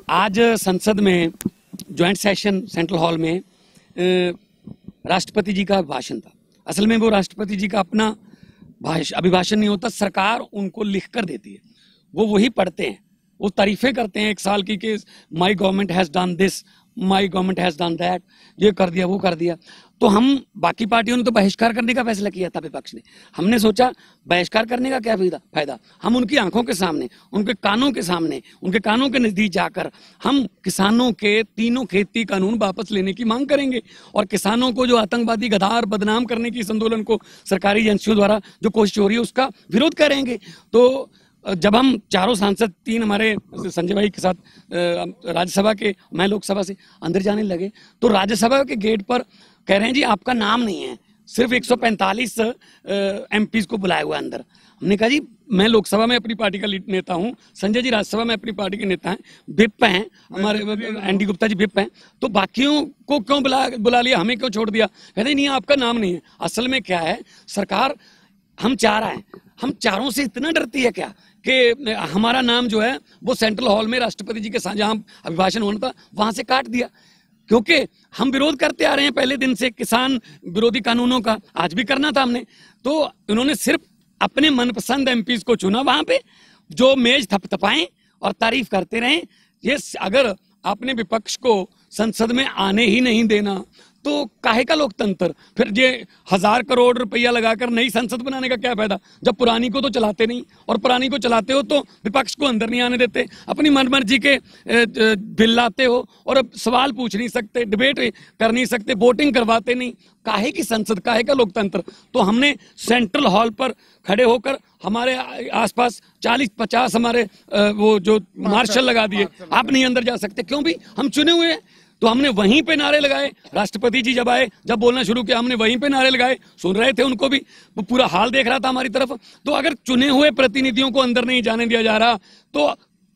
आज संसद में ज्वाइंट सेशन सेंट्रल हॉल में राष्ट्रपति जी का भाषण था। असल में वो राष्ट्रपति जी का अपना अभिभाषण नहीं होता, सरकार उनको लिख कर देती है, वो वही पढ़ते हैं, वो तारीफें करते हैं एक साल की कि my government has done this, my government has done that, ये कर दिया वो कर दिया। तो हम बाकी पार्टियों ने तो बहिष्कार करने का फैसला किया था, विपक्ष ने। हमने सोचा बहिष्कार करने का क्या फायदा, हम उनकी आंखों के सामने, उनके कानों के सामने, उनके कानों के नजदीक जाकर हम किसानों के तीनों खेती कानून वापस लेने की मांग करेंगे और किसानों को जो आतंकवादी गद्दार बदनाम करने की इस आंदोलन को सरकारी एजेंसियों द्वारा जो कोशिश हो रही है उसका विरोध करेंगे। तो जब हम चारों सांसद, तीन हमारे संजय भाई के साथ राज्यसभा के, मैं लोकसभा से अंदर जाने लगे तो राज्यसभा के गेट पर कह रहे हैं जी आपका नाम नहीं है, सिर्फ 145 एमपीज को बुलाया हुआ अंदर। हमने कहा जी मैं लोकसभा में अपनी पार्टी का नेता हूं, संजय जी राज्यसभा में अपनी पार्टी के नेता हैं, विप हैं हमारे एनडी गुप्ता जी विप हैं, तो बाकियों को क्यों बुला लिया, हमें क्यों छोड़ दिया। कहते नहीं आपका नाम नहीं है। असल में क्या है, सरकार हम चाह रहे हैं, हम चारों से इतना डरती है क्या कि हमारा नाम जो है वो सेंट्रल हॉल में राष्ट्रपति जी के साथ जहां अभिभाषण होना था वहां से काट दिया, क्योंकि हम विरोध करते आ रहे हैं पहले दिन से किसान विरोधी कानूनों का, आज भी करना था हमने। तो उन्होंने सिर्फ अपने मनपसंद एमपीज को चुना, वहां पे जो मेज थपथपाएं और तारीफ करते रहें। ये अगर आपने विपक्ष को संसद में आने ही नहीं देना तो काहे का लोकतंत्र, फिर ये 1000 करोड़ रुपया लगाकर नई संसद बनाने का क्या फायदा, जब पुरानी को तो चलाते नहीं, और पुरानी को चलाते हो तो विपक्ष को अंदर नहीं आने देते, अपनी मनमर्जी के बिल लाते हो और सवाल पूछ नहीं सकते, डिबेट कर नहीं सकते, वोटिंग करवाते नहीं। काहे की संसद, काहे का लोकतंत्र। तो हमने सेंट्रल हॉल पर खड़े होकर हमारे आसपास 40-50 हमारे वो जो मार्शल लगा दिए, आप नहीं अंदर जा सकते, क्यों भी हम चुने हुए हैं। तो हमने वहीं पे नारे लगाए, राष्ट्रपति जी जब आए, जब बोलना शुरू किया हमने वहीं पे नारे लगाए, सुन रहे थे उनको भी, वो पूरा हाल देख रहा था हमारी तरफ। तो अगर चुने हुए प्रतिनिधियों को अंदर नहीं जाने दिया जा रहा तो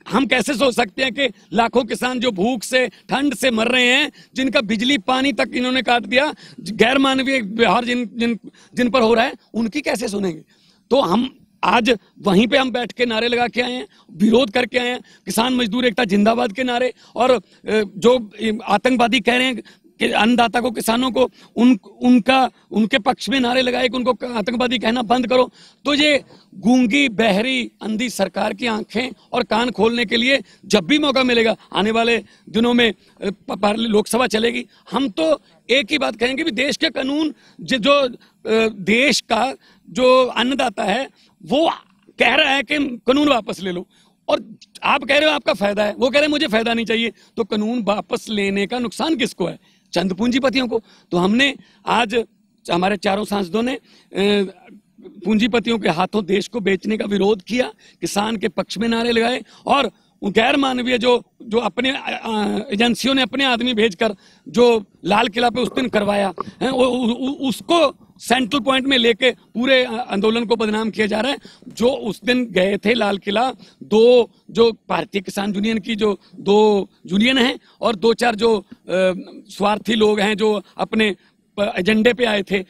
हम कैसे सोच सकते हैं कि लाखों किसान जो भूख से ठंड से मर रहे हैं, जिनका बिजली पानी तक इन्होंने काट दिया, गैर मानवीय व्यवहार जिन पर हो रहा है, उनकी कैसे सुनेंगे। तो हम आज वहीं पे हम बैठ के नारे लगा के आए हैं, विरोध करके आए हैं, किसान मजदूर एकता जिंदाबाद के नारे, और जो आतंकवादी कह रहे हैं कि अन्नदाता को, किसानों को उनके पक्ष में नारे लगाए कि उनको आतंकवादी कहना बंद करो। तो ये गूंगी बहरी अंधी सरकार की आंखें और कान खोलने के लिए जब भी मौका मिलेगा, आने वाले दिनों में लोकसभा चलेगी, हम तो एक ही बात कहेंगे भी देश के कानून, जो देश का जो अन्नदाता है वो कह रहा है कि कानून वापस ले लो, और आप कह रहे हो आपका फायदा है, वो कह रहे हैं मुझे फायदा नहीं चाहिए। तो कानून वापस लेने का नुकसान किसको है, चंद पूंजीपतियों को। तो हमने आज हमारे चारों सांसदों ने पूंजीपतियों के हाथों देश को बेचने का विरोध किया, किसान के पक्ष में नारे लगाए, और गैर मानवीय जो अपने एजेंसियों ने अपने आदमी भेजकर जो लाल किला पे उस दिन करवाया है, उसको सेंट्रल पॉइंट में लेके पूरे आंदोलन को बदनाम किया जा रहा है। जो उस दिन गए थे लाल किला, दो जो भारतीय किसान यूनियन की जो 2 यूनियन हैं और 2-4 जो स्वार्थी लोग हैं जो अपने एजेंडे पे आए थे,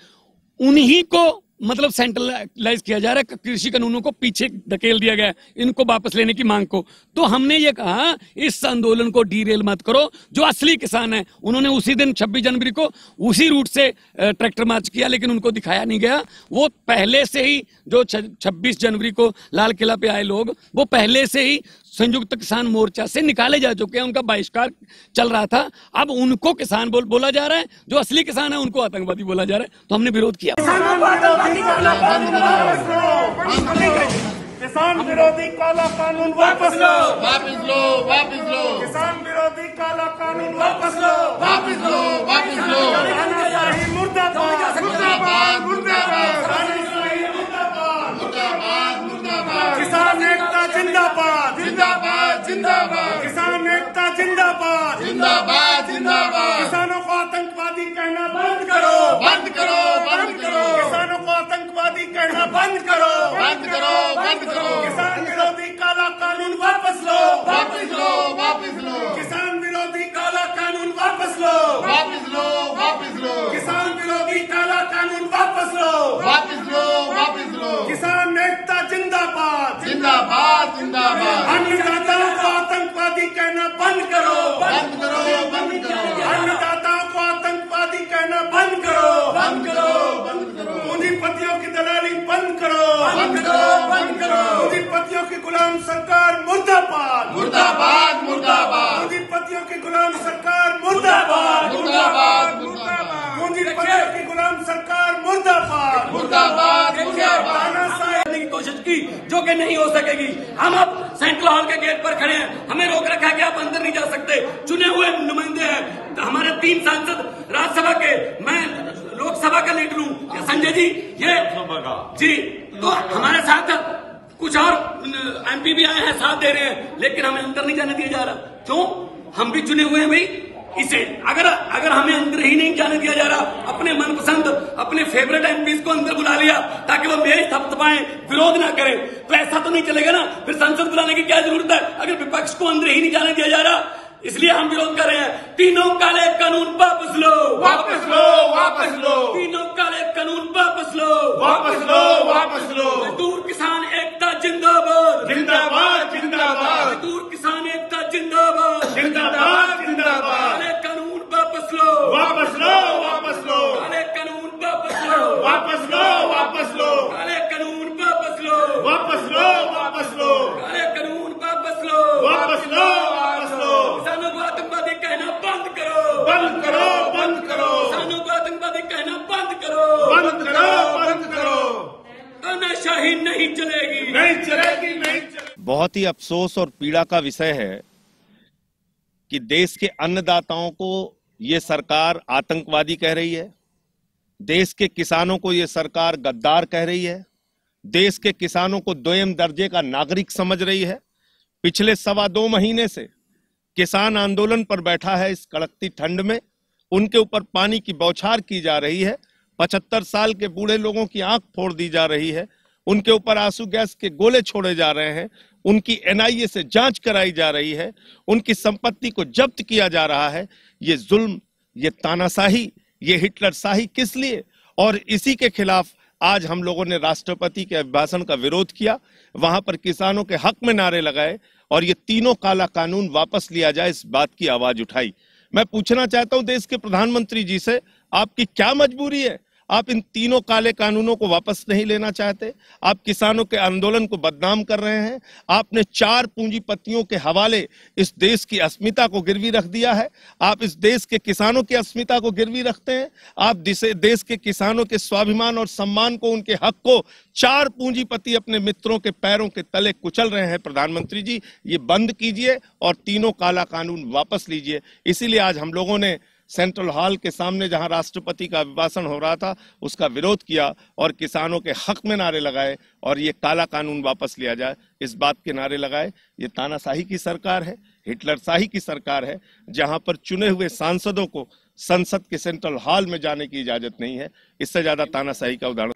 उन्हीं को मतलब सेंट्रलाइज किया जा रहा है, कृषि कानूनों को पीछे धकेल दिया गया, इनको वापस लेने की मांग को। तो हमने ये कहा इस आंदोलन को डीरेल मत करो, जो असली किसान है उन्होंने उसी दिन 26 जनवरी को उसी रूट से ट्रैक्टर मार्च किया, लेकिन उनको दिखाया नहीं गया। वो पहले से ही जो 26 जनवरी को लाल किला पे आए लोग, वो पहले से ही संयुक्त किसान मोर्चा से निकाले जा चुके हैं, उनका बहिष्कार चल रहा था। अब उनको किसान बोला जा रहा है, जो असली किसान है उनको आतंकवादी बोला जा रहा है। तो हमने विरोध किया। किसान विरोधी काला कानून वापस लो, वापस लो, वापस लो। किसान विरोधी काला कानून वापस लो, वापस लो, वापस लो। तानाशाही मुर्दाबाद, मुर्दाबाद, मुर्दाबाद, तानाशाही मुर्दाबाद, मुर्दाबाद, मुर्दाबाद। किसान एकता जिंदाबाद, जिंदाबाद, जिंदाबाद। किसान एकता जिंदाबाद, जिंदाबाद, जिंदाबाद। किसानों को आतंकवादी कहना बंद करो, बंद करो, बंद करो। किसानों को आतंकवादी कहना बंद करो, बंद करो, बंद करो। किसान विरोधी काला कानून वापस लो, वापस लो, वापस लो। किसान विरोधी काला कानून वापस लो, वापस लो, वापस लो। किसान विरोधी काला कानून वापस लो, वापस लो, वापस लो। किसान एकता जिंदाबाद, जिंदाबाद, जिंदाबाद। अन्नदाताओं को आतंकवादी आतंकवादी कहना बंद करो। बंद करो, बंद करो। अन्नदाताओं को आतंकवादी कहना बंद करो। बंद करो, बंद करो। पूंजीपतियों की दलाली बंद करो। बंद करो, बंद करो। पूंजीपतियों की गुलाम सरकार मुर्दाबाद। मुर्दाबाद, मुर्दाबाद। पूंजीपतियों की गुलाम सरकार मुर्दाबाद। मुर्दाबाद, मुर्दाबाद। पूंजीपतियों की गुलाम सरकार मुर्दाबाद। मुर्दाबाद, मुर्दाबाद। तानाशाही की कोशिश की जो कि नहीं हो सकेगी। हम अब सेंट्रल हॉल के गेट पर खड़े हैं, हमें रोक रखा है कि आप अंदर नहीं जा सकते। चुने हुए नुमाइंदे हैं, हमारे 3 सांसद राज्यसभा के, मैं लोकसभा का लीडर हूँ संजय जी, ये जी, तो हमारे साथ कुछ और MP भी आए हैं, साथ दे रहे हैं, लेकिन हमें अंदर नहीं जाने दिया जा रहा। क्यों? हम भी चुने हुए हैं भाई। इसे अगर हमें अंदर ही नहीं जाने दिया जा रहा, अपने मनपसंद अपने फेवरेट MPs को अंदर बुला लिया ताकि वो मेरी थपथपाएं, विरोध ना करें, तो ऐसा तो नहीं चलेगा ना। फिर संसद बुलाने की क्या जरूरत है अगर विपक्ष को अंदर ही नहीं जाने दिया जा रहा। इसलिए हम विरोध कर रहे हैं। तीनों काले कानून वापस लो, वापस लो, वापस लो। तीनों काले कानून वापस लो, वापस लो, वापस लो। मजदूर किसान एकता जिंदाबाद, जिंदाबाद, जिंदाबाद। मजदूर किसान एकता जिंदाबाद, जिंदाबाद, जिंदाबाद। काले कानून वापस लो, वापस लो, वापस लो। काले कानून वापस लो, वापस लो, वापस लो। काले कानून वापस लो, वापस लो, वापस लो। काले कानून वापस लो, वापस लो, वापस लो। किसानों को आतंकवादी कहना बंद करो, बंद करो, बंद करो। किसानों को आतंकवादी कहना बंद करो, बंद करो, बंद करो। तानाशाही नहीं चलेगी, नहीं चलेगी, नहीं चलेगी। बहुत ही अफसोस और पीड़ा का विषय है कि देश के अन्नदाताओं को ये सरकार आतंकवादी कह रही है, देश के किसानों को ये सरकार गद्दार कह रही है, देश के किसानों को दोयम दर्जे का नागरिक समझ रही है। पिछले 2.25 महीने से किसान आंदोलन पर बैठा है। इस कड़कती ठंड में उनके ऊपर पानी की बौछार की जा रही है। 75 साल के बूढ़े लोगों की आंख फोड़ दी जा रही है, उनके ऊपर आंसू गैस के गोले छोड़े जा रहे हैं, उनकी NIA से जांच कराई जा रही है, उनकी संपत्ति को जब्त किया जा रहा है। ये जुल्म, ये तानाशाही, ये हिटलरशाही किस लिए? और इसी के खिलाफ आज हम लोगों ने राष्ट्रपति के अभिभाषण का विरोध किया, वहां पर किसानों के हक में नारे लगाए और ये तीनों काला कानून वापस लिया जाए, इस बात की आवाज उठाई। मैं पूछना चाहता हूं देश के प्रधानमंत्री जी से, आपकी क्या मजबूरी है? आप इन तीनों काले कानूनों को वापस नहीं लेना चाहते? आप किसानों के आंदोलन को बदनाम कर रहे हैं। आपने 4 पूंजीपतियों के हवाले इस देश की अस्मिता को गिरवी रख दिया है। आप इस देश के किसानों की अस्मिता को गिरवी रखते हैं। आप देश के किसानों के स्वाभिमान और सम्मान को, उनके हक को 4 पूंजीपति अपने मित्रों के पैरों के तले कुचल रहे हैं। प्रधानमंत्री जी, ये बंद कीजिए और तीनों काला कानून वापस लीजिए। इसीलिए आज हम लोगों ने सेंट्रल हॉल के सामने जहां राष्ट्रपति का अभिभाषण हो रहा था उसका विरोध किया और किसानों के हक में नारे लगाए और ये काला कानून वापस लिया जाए, इस बात के नारे लगाए। ये तानाशाही की सरकार है, हिटलरशाही की सरकार है, जहां पर चुने हुए सांसदों को संसद के सेंट्रल हॉल में जाने की इजाजत नहीं है। इससे ज्यादा तानाशाही का उदाहरण